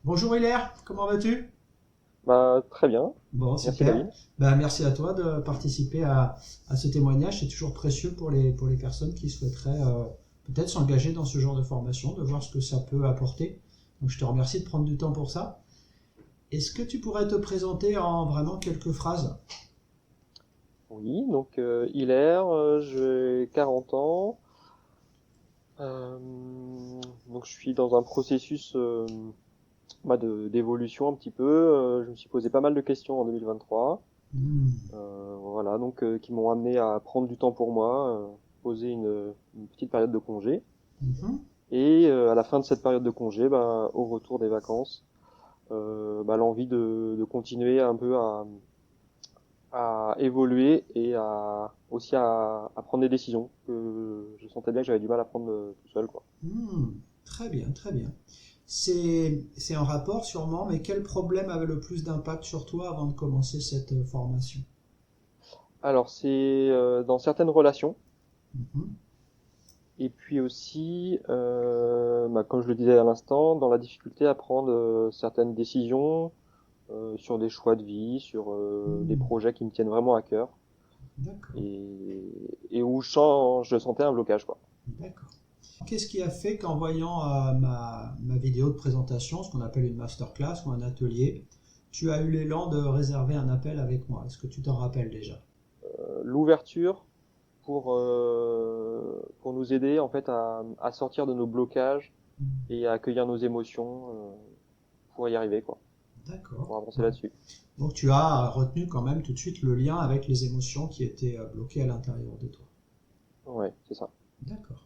Bonjour Hilaire, comment vas-tu? Bah, très bien. Bon, Merci super. David. Merci à toi de participer à ce témoignage. C'est toujours précieux pour les personnes qui souhaiteraient peut-être s'engager dans ce genre de formation, de voir ce que ça peut apporter. Donc je te remercie de prendre du temps pour ça. Est-ce que tu pourrais te présenter en vraiment quelques phrases? Oui, donc Hilaire, j'ai 40 ans. Euh, donc je suis dans un processus d'évolution un petit peu. Je me suis posé pas mal de questions en 2023. Hmm. Voilà, donc qui m'ont amené à prendre du temps pour moi, poser une petite période de congé. Mhm. Et à la fin de cette période de congé, bah, au retour des vacances, bah, l'envie de continuer un peu à évoluer et à prendre des décisions que je sentais bien que j'avais du mal à prendre tout seul, quoi. Hmm. Très bien, très bien. C'est en rapport sûrement, mais quel problème avait le plus d'impact sur toi avant de commencer cette formation? Alors c'est dans certaines relations Mhm. et puis aussi, bah, comme je le disais à l'instant, dans la difficulté à prendre certaines décisions sur des choix de vie, sur des Hmm. projets qui me tiennent vraiment à cœur D'accord, et où je sentais un blocage, quoi. d'accord. Qu'est-ce qui a fait qu'en voyant ma vidéo de présentation, ce qu'on appelle une masterclass ou un atelier, tu as eu l'élan de réserver un appel avec moi? Est-ce que tu t'en rappelles déjà? L'ouverture pour nous aider en fait à sortir de nos blocages et à accueillir nos émotions pour y arriver, quoi, D'accord. pour avancer Ouais. là-dessus. Donc tu as retenu quand même tout de suite le lien avec les émotions qui étaient bloquées à l'intérieur de toi. Ouais, c'est ça. D'accord.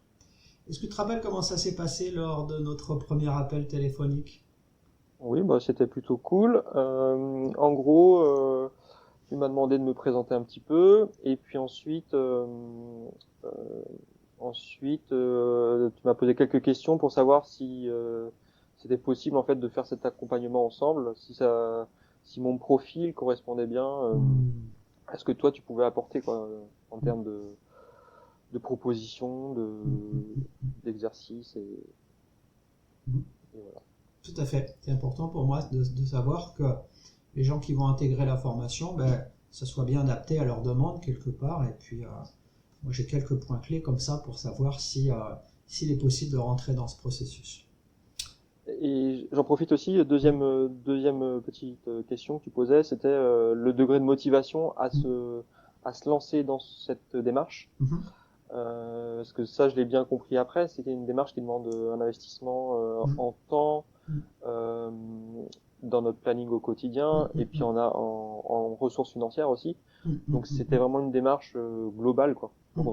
Est-ce que tu te rappelles comment ça s'est passé lors de notre premier appel téléphonique? Oui, bah c'était plutôt cool. En gros, tu m'as demandé de me présenter un petit peu, et puis euh, tu m'as posé quelques questions pour savoir si c'était possible en fait de faire cet accompagnement ensemble, si mon profil correspondait bien Hmm. à ce que toi tu pouvais apporter, quoi, en termes de propositions, Hmm, hmm, hmm, d'exercices hmm. et voilà. Tout à fait. C'est important pour moi de savoir que les gens qui vont intégrer la formation, ça soit bien adapté à leurs demandes quelque part. Et puis, moi, j'ai quelques points clés comme ça pour savoir si, s'il est possible de rentrer dans ce processus. Et j'en profite aussi, deuxième petite question que tu posais, c'était le degré de motivation à se lancer dans cette démarche. Mhm, Parce que ça, je l'ai bien compris après, c'était une démarche qui demande un investissement mhm, en temps, mhm, euh, dans notre planning au mhm, quotidien, et puis mhm, en ressources financières aussi. mhm, mhm, Donc c'était mhm, vraiment une démarche globale, quoi, mhm. pour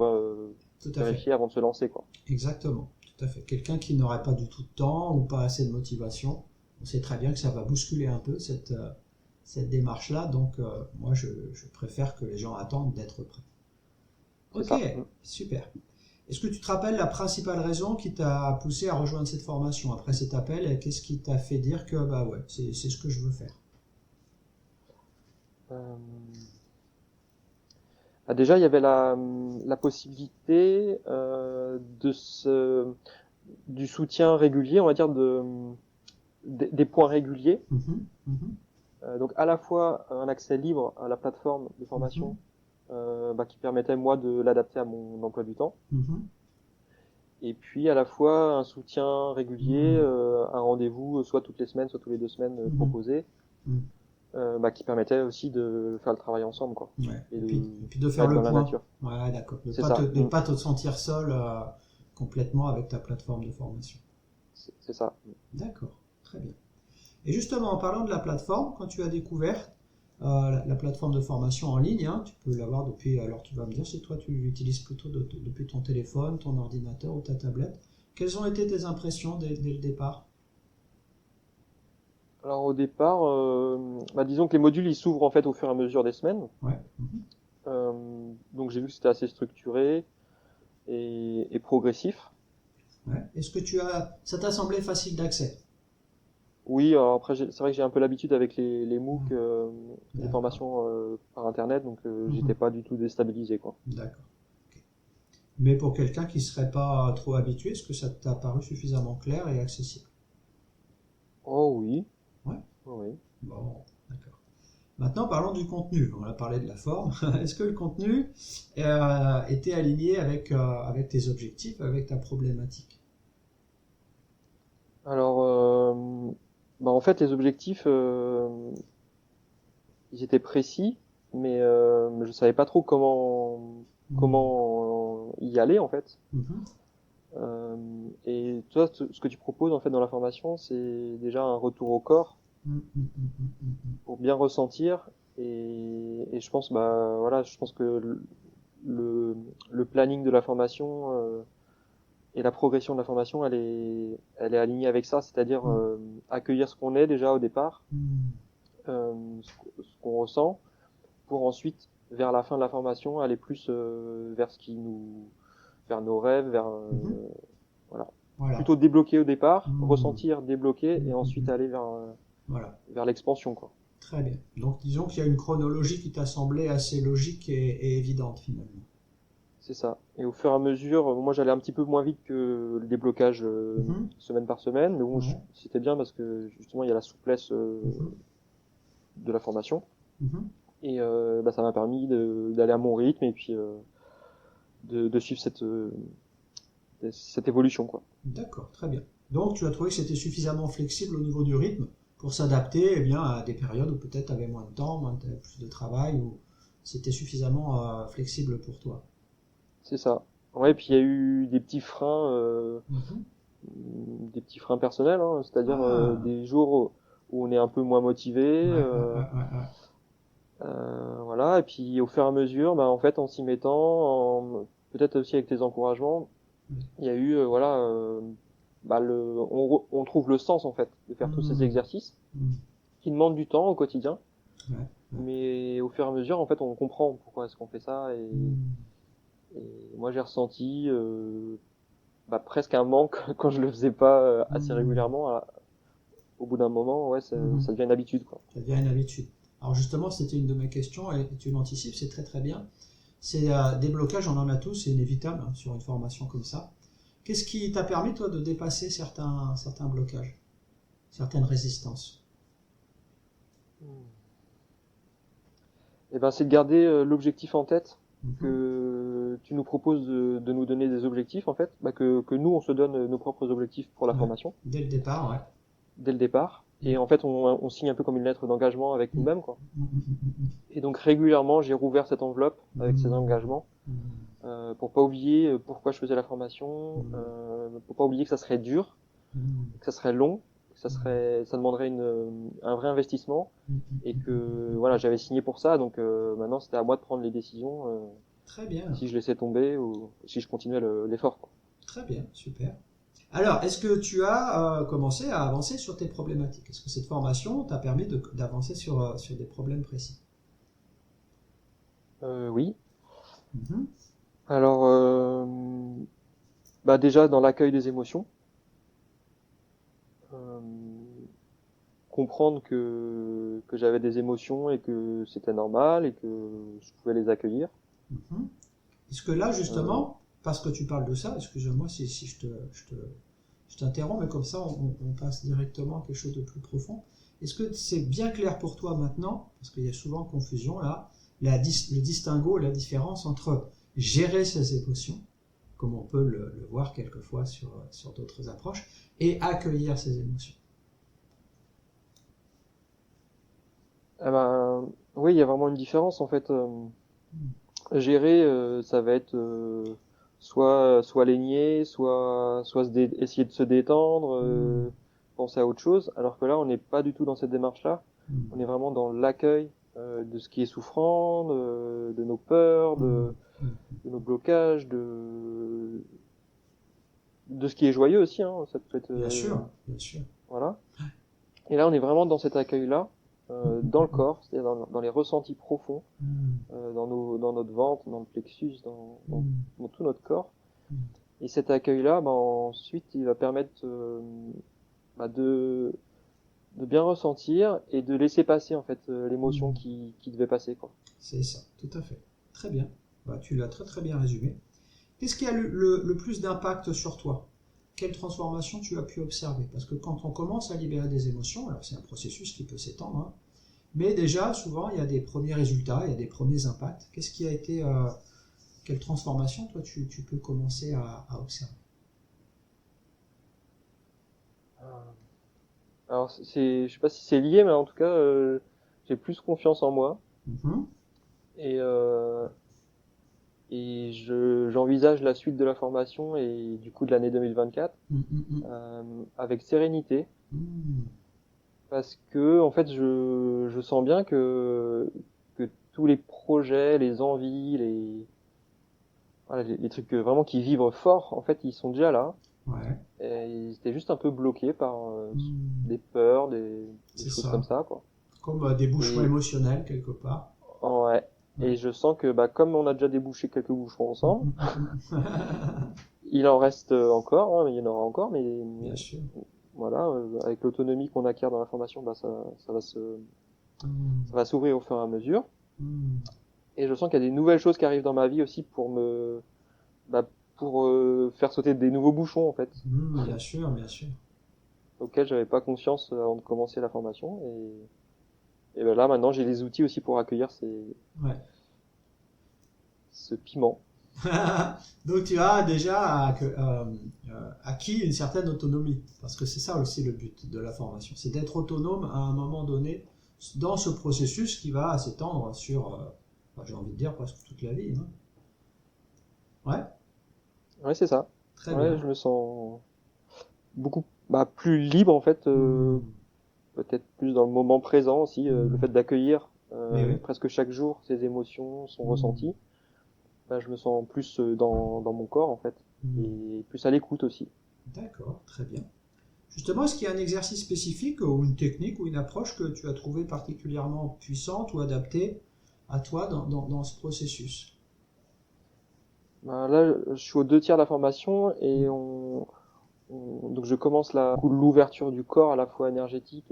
Tout à fait. vérifier avant de se lancer, quoi. Exactement. Tout à fait. Quelqu'un qui n'aurait pas du tout de temps ou pas assez de motivation, on sait très bien que ça va bousculer un peu cette démarche-là. Donc, moi, je préfère que les gens attendent d'être prêts. C'est Ok, ça. super. Est-ce que tu te rappelles la principale raison qui t'a poussé à rejoindre cette formation après cet appel et qu'est-ce qui t'a fait dire que bah ouais, c'est ce que je veux faire? Euh, déjà, il y avait la possibilité du soutien régulier, on va dire, des points réguliers. Mhm, mhm, Donc à la fois un accès libre à la plateforme de mhm, formation bah, qui permettait moi de l'adapter à mon emploi du temps, mhm, et puis à la fois un soutien régulier, mhm, un rendez-vous soit toutes les semaines, soit tous les 2 semaines mhm, proposé, mhm. bah, qui permettait aussi de faire le travail ensemble, quoi, Ouais. et Et puis de faire être le dans la point. nature. Ouais, d'accord. C'est ça. De pas te sentir seul complètement avec ta plateforme de formation. C'est ça. D'accord, très bien. Et justement, en parlant de la plateforme, quand tu as découvert la plateforme de formation en ligne, hein, tu peux l'avoir depuis, alors tu vas me dire si toi tu l'utilises plutôt depuis ton téléphone, ton ordinateur ou ta tablette. Quelles ont été tes impressions dès le départ? Alors au départ, bah, disons que les modules ils s'ouvrent en fait au fur et à mesure des semaines. Ouais. Mhm. Donc j'ai vu que c'était assez structuré et progressif. Ouais. Est-ce que tu as, ça t'a semblé facile d'accès? Oui, alors après c'est vrai que j'ai un peu l'habitude avec les MOOC, Mhm. les D'accord. formations par internet, donc j'étais Mhm. pas du tout déstabilisé, quoi. D'accord. Ok. Mais pour quelqu'un qui serait pas trop habitué, est-ce que ça t'a paru suffisamment clair et accessible? Oh oui, Maintenant, parlons du contenu. On a parlé de la forme. Est-ce que le contenu était aligné avec tes objectifs, avec ta problématique? Alors, en fait, les objectifs, ils étaient précis, mais je savais pas trop comment y aller en fait. Mhm. Et toi, ce que tu proposes en fait dans la formation, c'est déjà un retour au corps Mhm, mhm, mhm, mhm. pour bien ressentir. Et je pense, voilà, je pense que le planning de la formation et la progression de la formation, elle est alignée avec ça, c'est-à-dire accueillir ce qu'on est déjà au départ, Mhm. ce qu'on ressent, pour ensuite, vers la fin de la formation, aller plus vers vers nos rêves, Mhm. voilà, Voilà. plutôt débloquer au départ, Mhm. ressentir, débloquer, et Mhm, ensuite mhm. aller Voilà. vers l'expansion, quoi. Très bien. Donc, disons qu'il y a une chronologie qui t'a semblé assez logique et évidente finalement. C'est ça. Et au fur et à mesure, moi j'allais un petit peu moins vite que le déblocage Mhm. semaine par semaine, mais bon, Ouais. c'était bien parce que justement il y a la souplesse Mhm. de la formation. Mhm. Et ça m'a permis d'aller à mon rythme et puis de suivre cette évolution, quoi. D'accord, très bien. Donc, tu as trouvé que c'était suffisamment flexible au niveau du rythme pour s'adapter eh bien, à des périodes où peut-être tu avais moins de temps, plus de travail, ou c'était suffisamment flexible pour toi. C'est ça. Ouais, puis il y a eu Mhm. des petits freins personnels, hein, c'est-à-dire Ah, des jours où on est un peu moins motivé, ouais, ouais, ouais, ouais, ouais. voilà. Et puis au fur et à mesure, en fait, en s'y mettant, peut-être aussi avec tes encouragements, il y a eu, voilà, on trouve le sens en fait de faire tous ces Mhm. exercices Mhm. qui demandent du temps au quotidien, Ouais, ouais. mais au fur et à mesure, en fait, on comprend pourquoi est-ce qu'on fait ça. Mhm. Et moi, j'ai ressenti presque un manque quand je le faisais pas assez Mhm. régulièrement. Au bout d'un moment, ouais, Mhm. ça devient une habitude, quoi. Ça devient une habitude. Alors justement, c'était une de mes questions et tu l'anticipes, c'est très très bien. C'est des blocages, on en a tous, c'est inévitable hein, sur une formation comme ça. Qu'est-ce qui t'a permis, toi, de dépasser certains blocages, certaines résistances? Et ben, c'est de garder l'objectif en tête, Mhm. que tu nous proposes de nous donner des objectifs, en fait, que nous, on se donne nos propres objectifs pour la Ouais. formation, Dès le départ, ouais. dès le départ. Et Mhm. en fait, on signe un peu comme une lettre d'engagement avec Mhm. nous-mêmes, quoi. Mhm. Et donc, régulièrement, j'ai rouvert cette enveloppe avec ces Mhm. engagements, Mhm. pour pas oublier pourquoi je faisais la formation, Mhm. pour pas oublier que ça serait dur, Mhm. que ça serait long, que Mhm. ça demanderait un vrai investissement, et que Mhm. voilà, j'avais signé pour ça, donc maintenant c'était à moi de prendre les décisions, Très bien, si je laissais tomber ou si je continuais l'effort, quoi. très bien, super. Alors, est-ce que tu as commencé à avancer sur tes problématiques? Est-ce que cette formation t'a permis d'avancer sur des problèmes précis? Oui. Mhm. Alors, déjà dans l'accueil des émotions, euh, comprendre que j'avais des émotions et que c'était normal et que je pouvais les accueillir. Mhm. Est-ce que là, Euh, justement, parce que tu parles de ça, excuse-moi si je t'interromps, mais comme ça, on passe directement à quelque chose de plus profond. Est-ce que c'est bien clair pour toi maintenant, parce qu'il y a souvent confusion là, le distinguo, la différence entre gérer ses émotions, comme on peut le voir quelquefois sur d'autres approches, et accueillir ses émotions? oui, il y a vraiment une différence en fait. Mhm. Gérer, ça va être soit les nier, essayer de se détendre, Mhm. penser à autre chose. Alors que là, on n'est pas du tout dans cette démarche-là. On est Mhm. vraiment dans l'accueil de ce qui est souffrant, de nos peurs, Mhm. Mhm. de nos blocages, de ce qui est joyeux aussi, hein. Ça peut être Bien sûr, bien sûr. voilà. Et là, on est vraiment dans cet accueil-là, dans le Mhm. corps, c'est-à-dire dans les ressentis profonds, Mhm. dans notre ventre, dans le plexus, Mhm. dans tout notre corps. Mhm. Et cet accueil-là, ensuite, il va permettre bah, de, de bien ressentir et de laisser passer en fait l'émotion Mhm. qui devait passer, quoi. C'est ça, tout à fait. Très bien. Bah, tu l'as très très bien résumé. Qu'est-ce qui a le plus d'impact sur toi? Quelle transformation tu as pu observer? Parce que quand on commence à libérer des émotions, alors c'est un processus qui peut s'étendre, hein, Mais déjà, souvent, il y a des premiers résultats, il y a des premiers impacts. Qu'est-ce qui a été, quelle transformation, toi, tu peux commencer à observer? Alors, je sais pas si c'est lié, mais en tout cas, j'ai plus confiance en moi Mhm. et j'envisage la suite de la formation et du coup de l'année 2024 Mm, mm, mm. avec sérénité Mm. parce que en fait, je sens bien que tous les projets, les envies, voilà, les trucs vraiment qui vibrent fort, en fait, ils sont déjà là. Ouais. Et ils étaient juste un peu bloqués par Mm. des peurs, des C'est choses comme ça. ça, quoi. Comme des bouchons Et émotionnels, quelque part. ouais. Ouais. Et je sens que bah, comme on a déjà débouché quelques bouchons Mm, ensemble, mm, mm, mm. il en reste encore, hein, mais il y en aura encore, Bien sûr. voilà, avec l'autonomie qu'on acquiert dans la formation, bah, Mm. ça va s'ouvrir au fur et à mesure. Mm. Et je sens qu'il y a des nouvelles choses qui arrivent dans ma vie aussi bah, pour faire sauter des nouveaux bouchons en fait, Mm, bien sûr, bien sûr. auxquels j'avais pas conscience avant de commencer la formation. Et ben là maintenant j'ai les outils aussi pour accueillir Ouais. ce piment. Donc tu as déjà acquis une certaine autonomie, parce que c'est ça aussi le but de la formation, c'est d'être autonome à un moment donné dans ce processus qui va s'étendre sur, j'ai envie de dire presque toute la vie. Hein. Ouais, Ouais, c'est ça. très Ouais, bien. je me sens beaucoup bah, plus libre en fait, Hmm, peut-être plus dans le moment présent aussi, le fait hmm. d'accueillir Mais oui. presque chaque jour ses émotions, son Hmm, ressenti, bah, je me sens plus dans mon corps en fait, hmm. et plus à l'écoute aussi. D'accord, très bien. Justement, est-ce qu'il y a un exercice spécifique ou une technique ou une approche que tu as trouvé particulièrement puissante ou adaptée à toi dans ce processus? Bah, là, je suis aux 2 tiers de la formation et Hmm, donc je commence l'ouverture du corps à la fois énergétique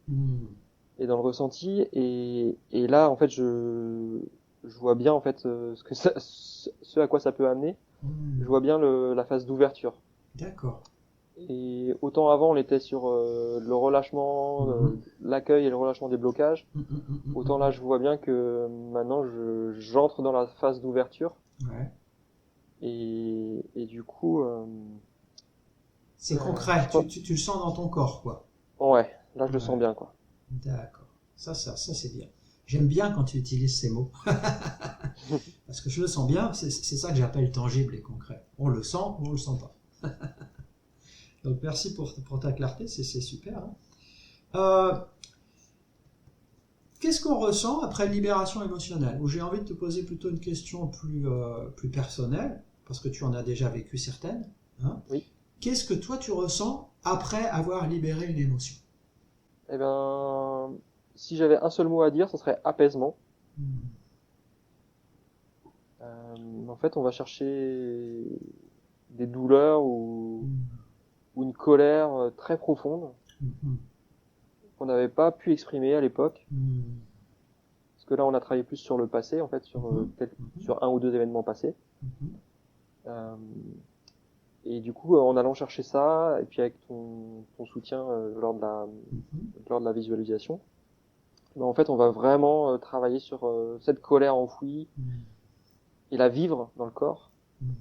hmm, et dans le ressenti et là en fait je vois bien en fait ce à quoi ça peut amener. Je hmm. vois bien la phase d'ouverture. D'accord. Et autant avant on était sur le relâchement, Mhm. l'accueil et le relâchement des blocages, Mm, mm, mm, mm, autant mm, là mm. je vois bien que maintenant j'entre dans la phase d'ouverture Ouais. et du coup C'est je concret, pense tu le sens dans ton corps, quoi. ouais là je le sens Ouais, bien quoi. d'accord. Ça c'est bien. J'aime bien quand tu utilises ces mots, parce que je le sens bien, c'est ça que j'appelle tangible et concret. On le sent ou on le sent pas. Donc merci pour ta clarté, c'est super. Hein. Euh, Qu'est-ce qu'on ressent après une libération émotionnelle? Ou j'ai envie de te poser plutôt une question plus personnelle, parce que tu en as déjà vécu certaines. Hein. Oui. Qu'est-ce que toi tu ressens après avoir libéré une émotion? Eh ben, si j'avais un seul mot à dire, ce serait apaisement. Hmm. En fait, on va chercher des douleurs Hmm. ou une colère très profonde Hmm. qu'on n'avait pas pu exprimer à l'époque. Hmm. Parce que là, on a travaillé plus sur le passé, en fait, Mhm. Mhm. sur un ou deux événements passés. Mhm. Euh, et du coup, en allant chercher ça, et puis avec ton soutien Mhm. lors de la visualisation, ben, en fait, on va vraiment travailler sur cette colère enfouie Hmm. et la vivre dans le corps. Hmm.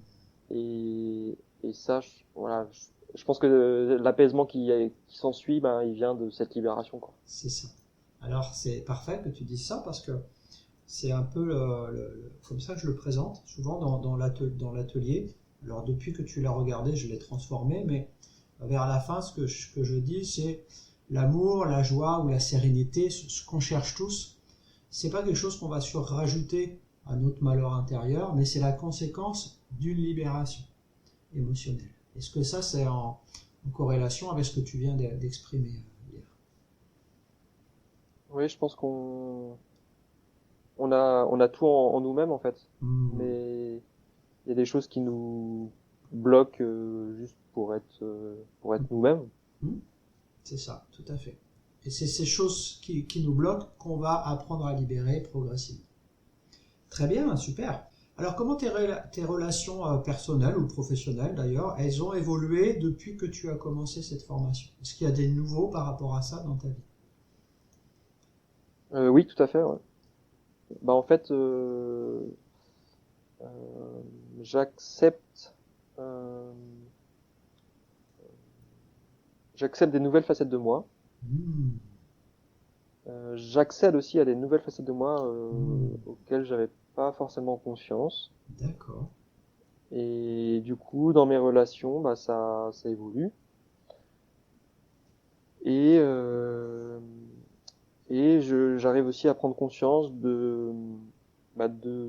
Et ça, voilà, je pense que l'apaisement qui s'ensuit, ben, il vient de cette libération, quoi. C'est ça. Alors c'est parfait que tu dises ça parce que c'est un peu comme ça que je le présente, souvent dans l'atelier. Alors depuis que tu l'as regardé, je l'ai transformé, mais vers la fin, ce que je dis, c'est l'amour, la joie ou la sérénité, ce qu'on cherche tous. C'est pas quelque chose qu'on va surrajouter à notre malheur intérieur, mais c'est la conséquence d'une libération émotionnelle. Est-ce que ça, c'est en corrélation avec ce que tu viens d'exprimer hier? Oui, je pense on a tout en nous-mêmes, en fait. Hmm. Mais il y a des choses qui nous bloquent juste pour être nous-mêmes. Hmm. C'est ça, tout à fait. Et c'est ces choses qui nous bloquent qu'on va apprendre à libérer progressivement. Très bien, super. Alors comment tes relations personnelles ou professionnelles d'ailleurs, elles ont évolué depuis que tu as commencé cette formation? Est-ce qu'il y a des nouveaux par rapport à ça dans ta vie? Oui, tout à fait. Ouais. Bah en fait, euh, j'accepte, euh, j'accepte des nouvelles facettes de moi. Hmm, J'accède aussi à des nouvelles facettes de moi hmm, auxquelles j'avais pas forcément conscience. d'accord. Et du coup, dans mes relations, bah ça évolue. Et j'arrive aussi à prendre conscience de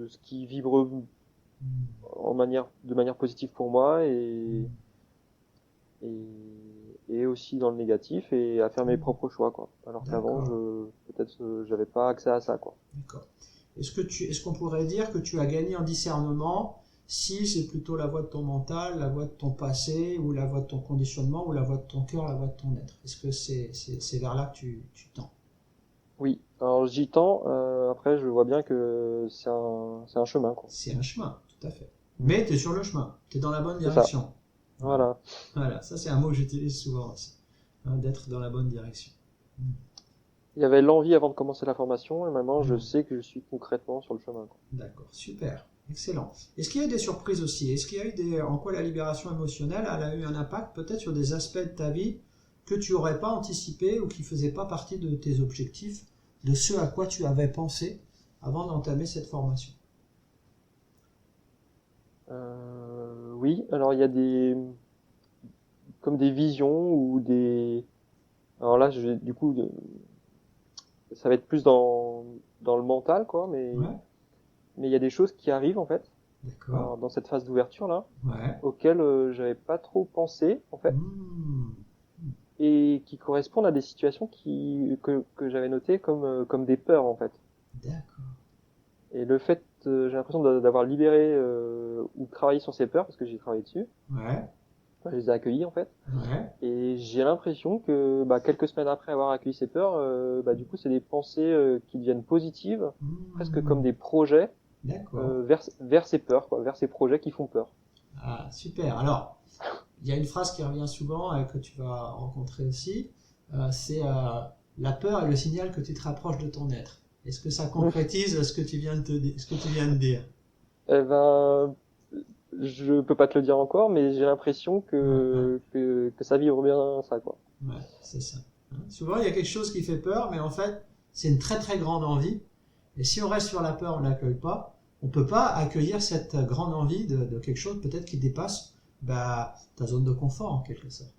ce qui vibre Hmm, de manière positive pour moi hmm, et, et aussi dans le négatif et à faire mes hmm, propres choix, quoi. Alors qu'avant, d'accord, peut-être, j'avais pas accès à ça, quoi. d'accord. Est-ce qu'on pourrait dire que tu as gagné en discernement si c'est plutôt la voix de ton mental, la voix de ton passé, ou la voix de ton conditionnement, ou la voix de ton cœur, la voix de ton être? Est-ce que c'est vers là que tu tends? Oui. Alors j'y tends. Après, je vois bien que c'est un chemin, quoi. C'est un chemin, tout à fait. Mm. Mais tu es sur le chemin, tu es dans la bonne C'est ça. direction. Voilà, Voilà. voilà. Ça c'est un mot que j'utilise souvent aussi, hein, d'être dans la bonne direction. Hmm. Il y avait l'envie avant de commencer la formation et maintenant je Hmm. sais que je suis concrètement sur le chemin, quoi. D'accord, super, excellent. Est-ce qu'il y a eu des surprises aussi? Est-ce qu'il y a eu en quoi la libération émotionnelle elle a eu un impact peut-être sur des aspects de ta vie que tu n'aurais pas anticipé ou qui ne faisaient pas partie de tes objectifs, de ce à quoi tu avais pensé avant d'entamer cette formation? Oui. Alors il y a comme des visions ou des. Alors là, du coup, ça va être plus dans le mental, quoi. Ouais, Mais il y a des choses qui arrivent en fait, d'accord. alors, dans cette phase d'ouverture là, Ouais. auxquelles j'avais pas trop pensé en fait, Hmm. et qui correspondent à des situations que j'avais notées comme des peurs en fait. D'accord. Et le fait, j'ai l'impression d'avoir libéré ou travaillé sur ces peurs parce que j'ai travaillé dessus. Ouais. Enfin, je les ai accueillies en fait. Ouais. Et j'ai l'impression que bah, quelques semaines après avoir accueilli ces peurs, bah, du coup c'est des pensées qui deviennent positives, presque comme Hmm. des projets D'accord. vers ces peurs, quoi, vers ces projets qui font peur. Ah, super. Alors, il y a une phrase qui revient souvent et que tu vas rencontrer aussi. C'est la peur est le signal que tu te rapproches de ton être. Est-ce que ça concrétise ce que tu viens de ce que tu viens de dire? Eh ben, je peux pas te le dire encore, mais j'ai l'impression Ouais, ouais, que ça vibre bien ça, quoi. ouais, c'est ça. Hein. Souvent, il y a quelque chose qui fait peur, mais en fait, c'est une très très grande envie. Et si on reste sur la peur, on ne l'accueille pas. On ne peut pas accueillir cette grande envie de quelque chose peut-être qui dépasse bah, ta zone de confort en quelque sorte.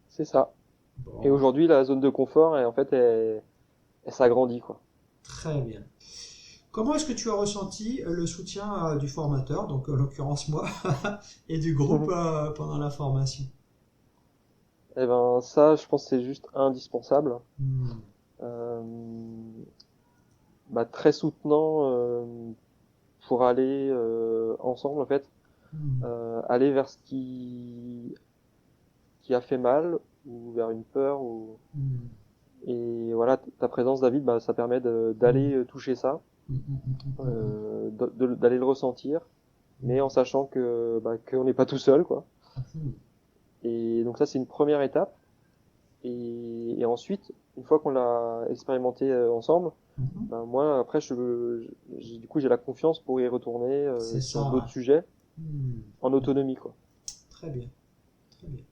C'est ça. Et Bon, aujourd'hui, la zone de confort, en fait, elle s'agrandit, quoi. très bien. Comment est-ce que tu as ressenti le soutien du formateur, donc en l'occurrence moi, et du groupe pendant la formation? Eh ben, ça, je pense que c'est juste indispensable. Hmm, Euh, Bah, très soutenant pour aller ensemble, en fait, hmm, aller vers qui a fait mal ou vers une peur hmm, et voilà, ta présence, David, bah, ça permet hmm, d'aller toucher ça, hmm, hmm, hmm, hmm, d'aller le ressentir, mais en sachant que bah, qu'on n'est pas tout seul, quoi. hmm, Et donc ça, c'est une première étape. Et ensuite, une fois qu'on l'a expérimenté ensemble, hmm, hmm. ben moi après du coup j'ai la confiance pour y retourner C'est sur ça, d'autres ouais. sujets Hmm, en autonomie, quoi. très bien, très bien.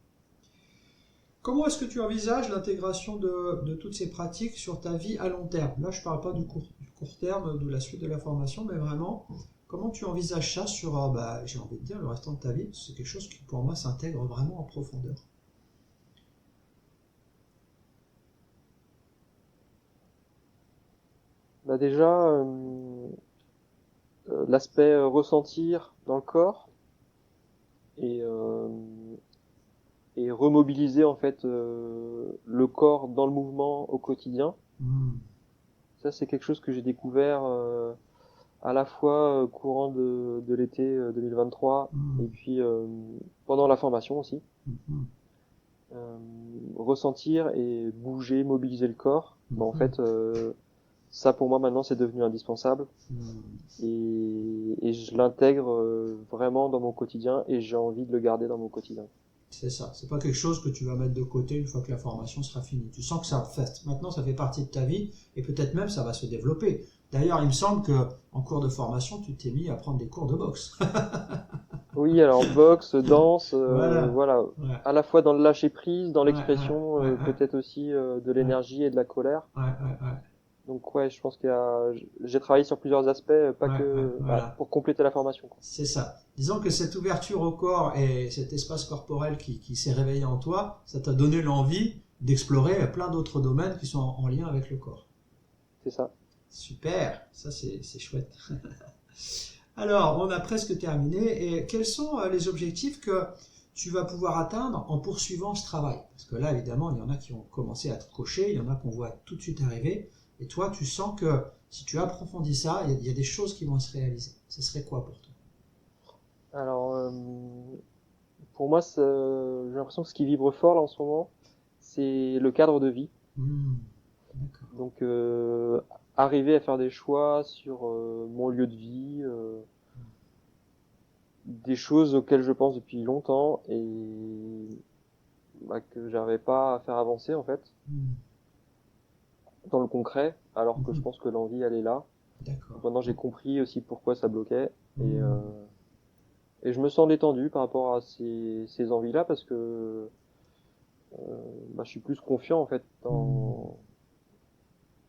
Comment est-ce que tu envisages l'intégration de toutes ces pratiques sur ta vie à long terme? Là, je ne parle pas du court terme, de la suite de la formation, mais vraiment, comment tu envisages ça sur, bah, j'ai envie de dire, le restant de ta vie? C'est quelque chose qui, pour moi, s'intègre vraiment en profondeur. Bah déjà l'aspect ressentir dans le corps et et remobiliser en fait le corps dans le mouvement au quotidien. Hmm, Ça c'est quelque chose que j'ai découvert à la fois courant de l'été 2023 hmm, et puis pendant la formation aussi. hmm, hmm, Euh, Ressentir et bouger, mobiliser le corps, bah, en hmm, fait, ça pour moi maintenant c'est devenu indispensable hmm. et je l'intègre vraiment dans mon quotidien et j'ai envie de le garder dans mon quotidien. C'est ça. C'est pas quelque chose que tu vas mettre de côté une fois que la formation sera finie. Tu sens que maintenant ça fait partie de ta vie et peut-être même ça va se développer. D'ailleurs, il me semble que en cours de formation, tu t'es mis à prendre des cours de boxe. Oui, alors boxe, danse, Voilà. voilà, Ouais. à la fois dans le lâcher prise, dans Ouais, ouais, l'expression, ouais, peut-être aussi de ouais, l'énergie et de la colère. ouais, ouais, ouais, Donc ouais, je pense j'ai travaillé sur plusieurs aspects, pas ouais, ouais, que bah, voilà. pour compléter la formation, quoi. C'est ça. Disons que cette ouverture au corps et cet espace corporel qui s'est réveillé en toi, ça t'a donné l'envie d'explorer plein d'autres domaines qui sont en lien avec le corps. C'est ça. Super, ça c'est chouette. Alors, on a presque terminé. Et quels sont les objectifs que tu vas pouvoir atteindre en poursuivant ce travail? Parce que là, évidemment, il y en a qui ont commencé à te cocher, il y en a qu'on voit tout de suite arriver. Et toi, tu sens que si tu approfondis ça, il y a des choses qui vont se réaliser. Ce serait quoi pour toi? Alors, pour moi, j'ai l'impression que ce qui vibre fort là en ce moment, c'est le cadre de vie. Hmm, d'accord. Donc, arriver à faire des choix sur mon lieu de vie, des choses auxquelles je pense depuis longtemps et bah, que j'arrivais pas à faire avancer en fait Hmm, dans le concret, alors que je mhm, pense que l'envie elle est là. Donc d'accord. maintenant j'ai compris aussi pourquoi ça bloquait et Hmm, et je me sens détendu par rapport à ces envies-là parce que bah, je suis plus confiant en fait hmm,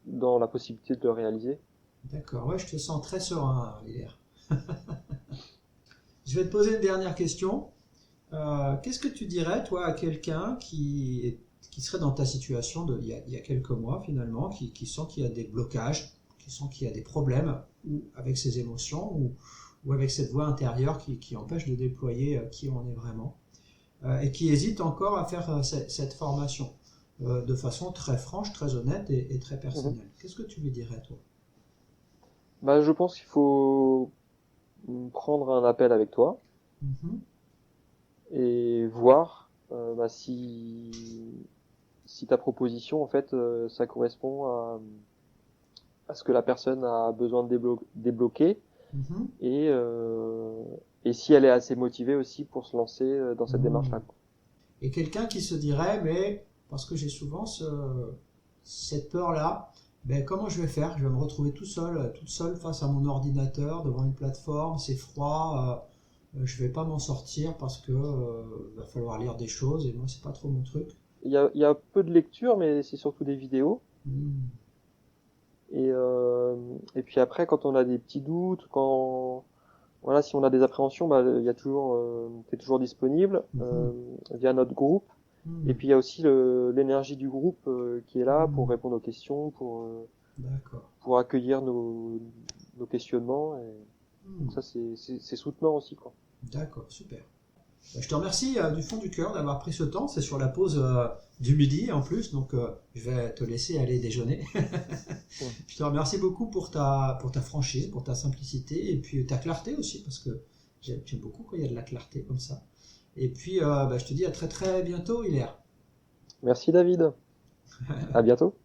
dans la possibilité de le réaliser. d'accord. Ouais, je te sens très serein, hier. Je vais te poser une dernière question. Qu'est-ce que tu dirais, toi, à quelqu'un qui serait dans ta situation il y a quelques mois, finalement, qui sent qu'il y a des blocages, qui sent qu'il y a des problèmes, ou avec ses émotions, ou avec cette voix intérieure qui empêche de déployer qui on est vraiment, et qui hésite encore à faire cette formation de façon très franche, très honnête et très Mhm. personnelle? Qu'est-ce que tu lui dirais, toi? Bah, je pense qu'il faut prendre un appel avec toi Mhm. et voir bah, si ta proposition en fait ça correspond à ce que la personne a besoin de débloquer Mhm. et et si elle est assez motivée aussi pour se lancer dans cette Mhm. démarche-là, quoi. Et quelqu'un qui se dirait, mais parce que j'ai souvent cette peur-là, ben comment je vais faire? Je vais me retrouver tout seul, toute seule face à mon ordinateur, devant une plateforme, c'est froid, je vais pas m'en sortir parce que va falloir lire des choses et moi c'est pas trop mon truc. Il y a peu de lecture, mais c'est surtout des vidéos. Hmm. Et et puis après, quand on a des petits doutes, quand voilà, si on a des appréhensions, bah, il y a toujours, t'es toujours disponible Mhm. via notre groupe. Et Hmm. puis il y a aussi l'énergie du groupe qui est là pour Hmm. répondre aux questions, D'accord. pour accueillir nos questionnements. Et Hmm. donc ça, c'est soutenant aussi, quoi. D'accord, super. Ben, je te remercie du fond du cœur d'avoir pris ce temps. C'est sur la pause du midi en plus, donc je vais te laisser aller déjeuner. Mm. Je te remercie beaucoup pour ta franchise, pour ta simplicité et puis ta clarté aussi, parce que j'aime beaucoup quand il y a de la clarté comme ça. Et puis, bah, je te dis à très très bientôt, Hilaire. Merci David. À bientôt.